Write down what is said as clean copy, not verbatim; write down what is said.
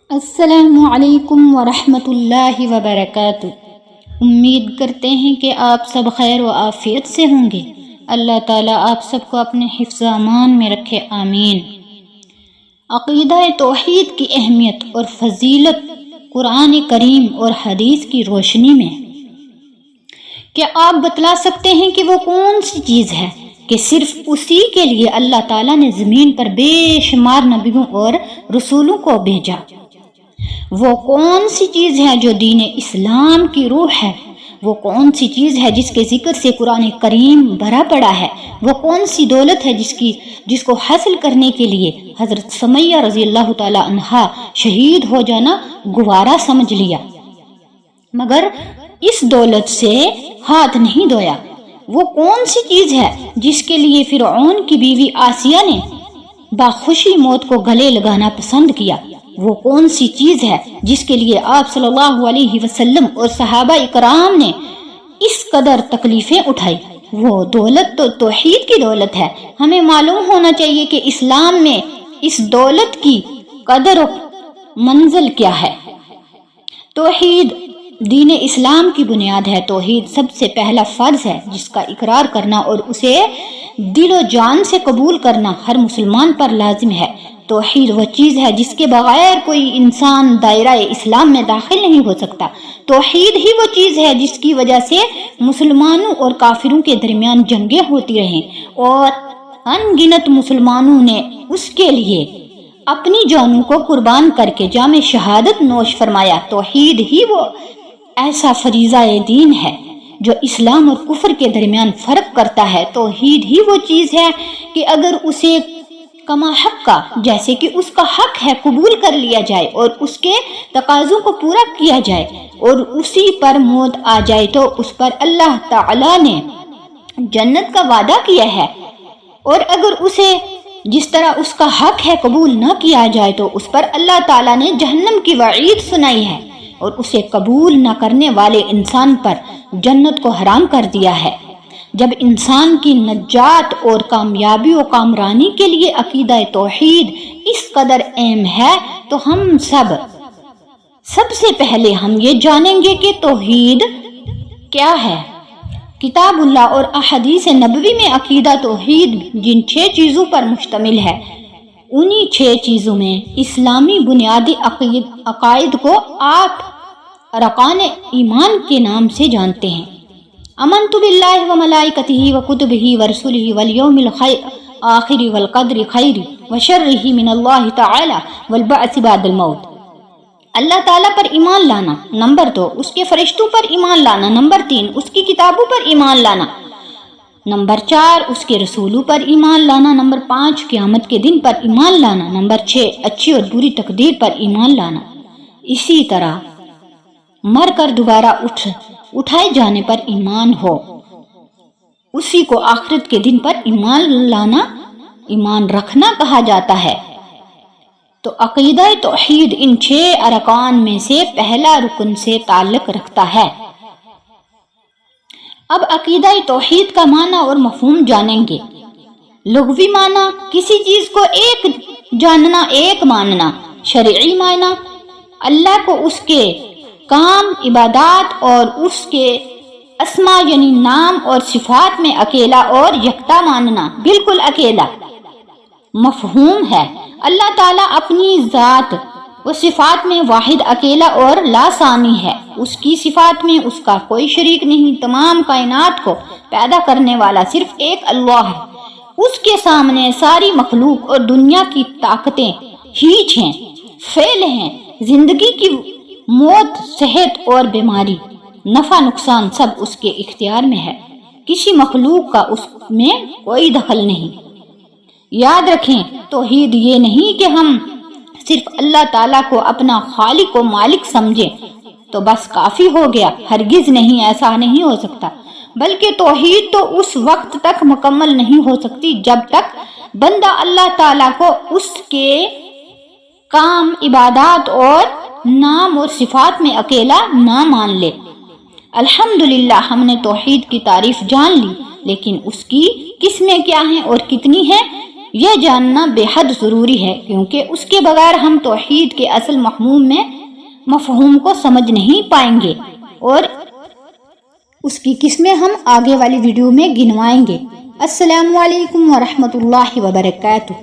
السلام علیکم ورحمۃ اللہ وبرکاتہ۔ امید کرتے ہیں کہ آپ سب خیر و عافیت سے ہوں گے۔ اللہ تعالیٰ آپ سب کو اپنے حفظ و امان میں رکھے، آمین۔ عقیدہ توحید کی اہمیت اور فضیلت قرآن کریم اور حدیث کی روشنی میں کیا آپ بتلا سکتے ہیں کہ وہ کون سی چیز ہے کہ صرف اسی کے لیے اللہ تعالیٰ نے زمین پر بے شمار نبیوں اور رسولوں کو بھیجا؟ وہ کون سی چیز ہے جو دین اسلام کی روح ہے؟ وہ کون سی چیز ہے جس کے ذکر سے قرآن کریم بھرا پڑا ہے؟ وہ کون سی دولت ہے جس کو حاصل کرنے کے لیے حضرت سمیہ رضی اللہ تعالی عنہا شہید ہو جانا گوارا سمجھ لیا، مگر اس دولت سے ہاتھ نہیں دھویا؟ وہ کون سی چیز ہے جس کے لیے فرعون کی بیوی آسیہ نے باخوشی موت کو گلے لگانا پسند کیا؟ وہ کون سی چیز ہے جس کے لیے آپ صلی اللہ علیہ وسلم اور صحابہ اکرام نے اس قدر تکلیفیں اٹھائی؟ وہ دولت تو توحید کی دولت ہے۔ ہمیں معلوم ہونا چاہیے کہ اسلام میں اس دولت کی قدر و منزل کیا ہے۔ توحید دین اسلام کی بنیاد ہے۔ توحید سب سے پہلا فرض ہے جس کا اقرار کرنا اور اسے دل و جان سے قبول کرنا ہر مسلمان پر لازم ہے۔ توحید وہ چیز ہے جس کے بغیر کوئی انسان دائرہ اسلام میں داخل نہیں ہو سکتا۔ توحید ہی وہ چیز ہے جس کی وجہ سے مسلمانوں اور کافروں کے درمیان جنگیں ہوتی رہیں اور ان گنت مسلمانوں نے اس کے لیے اپنی جانوں کو قربان کر کے جام شہادت نوش فرمایا۔ توحید ہی وہ ایسا فریضہ دین ہے جو اسلام اور کفر کے درمیان فرق کرتا ہے۔ توحید ہی وہ چیز ہے کہ اگر اسے کما حق کا، جیسے کہ اس کا حق ہے، قبول کر لیا جائے اور اس کے تقاضوں کو پورا کیا جائے اور اسی پر موت آ جائے تو اس پر اللہ تعالی نے جنت کا وعدہ کیا ہے، اور اگر اسے جس طرح اس کا حق ہے قبول نہ کیا جائے تو اس پر اللہ تعالی نے جہنم کی وعید سنائی ہے اور اسے قبول نہ کرنے والے انسان پر جنت کو حرام کر دیا ہے۔ جب انسان کی نجات اور کامیابی و کامرانی کے لیے عقیدہ توحید اس قدر اہم ہے تو ہم سب سے پہلے ہم یہ جانیں گے کہ توحید کیا ہے۔ کتاب اللہ اور احادیث نبوی میں عقیدہ توحید جن 6 چیزوں پر مشتمل ہے، انہی 6 چیزوں میں اسلامی بنیادی عقائد کو آپ ارکان ایمان کے نام سے جانتے ہیں۔ آمنت باللہ و ملائکتہ و کتبہ و رسلہ والیوم الآخر والقدر خیر و شرہ من اللہ تعالی والبعث بعد الموت۔ اللہ تعالیٰ پر ایمان لانا، نمبر 2 اس کے فرشتوں پر ایمان لانا، نمبر 3 اس کی کتابوں پر ایمان لانا، نمبر 4 اس کے رسولوں پر ایمان لانا، نمبر 5 قیامت کے دن پر ایمان لانا، نمبر 6 اچھی اور بری تقدیر پر ایمان لانا، اسی طرح مر کر دوبارہ اٹھائے جانے پر ایمان ہو، اسی کو آخرت کے دن پر ایمان لانا، ایمان رکھنا کہا جاتا ہے۔ تو عقیدہ توحید ان 6 ارکان میں سے پہلا رکن سے تعلق رکھتا ہے۔ اب عقیدہ توحید کا معنی اور مفہوم جانیں گے۔ لغوی معنی کسی چیز کو ایک جاننا، ایک ماننا۔ شرعی معنی اللہ کو اس کے کام، عبادات اور اس کے اسماء یعنی نام اور صفات میں اکیلا اور یکتا ماننا، بالکل اکیلا۔ مفہوم ہے اللہ تعالیٰ اپنی ذات و صفات میں واحد، اکیلا اور لاثانی ہے۔ اس کی صفات میں اس کا کوئی شریک نہیں۔ تمام کائنات کو پیدا کرنے والا صرف ایک اللہ ہے۔ اس کے سامنے ساری مخلوق اور دنیا کی طاقتیں ہیچ ہیں، فعل ہیں۔ زندگی کی موت، صحت اور بیماری، نفع نقصان سب اس کے اختیار میں ہے۔ کسی مخلوق کا اس میں کوئی دخل نہیں۔ یاد رکھیں توحید یہ نہیں کہ ہم صرف اللہ تعالیٰ کو اپنا خالق و مالک سمجھیں تو بس کافی ہو گیا، ہرگز نہیں، ایسا نہیں ہو سکتا۔ بلکہ توحید تو اس وقت تک مکمل نہیں ہو سکتی جب تک بندہ اللہ تعالیٰ کو اس کے کام، عبادات اور نام اور صفات میں اکیلا نہ مان لے۔ الحمدللہ ہم نے توحید کی تعریف جان لی، لیکن اس کی قسمیں کیا ہیں اور کتنی ہیں یہ جاننا بے حد ضروری ہے، کیونکہ اس کے بغیر ہم توحید کے اصل مفہوم کو سمجھ نہیں پائیں گے، اور اس کی قسمیں ہم آگے والی ویڈیو میں گنوائیں گے۔ السلام علیکم ورحمۃ اللہ وبرکاتہ۔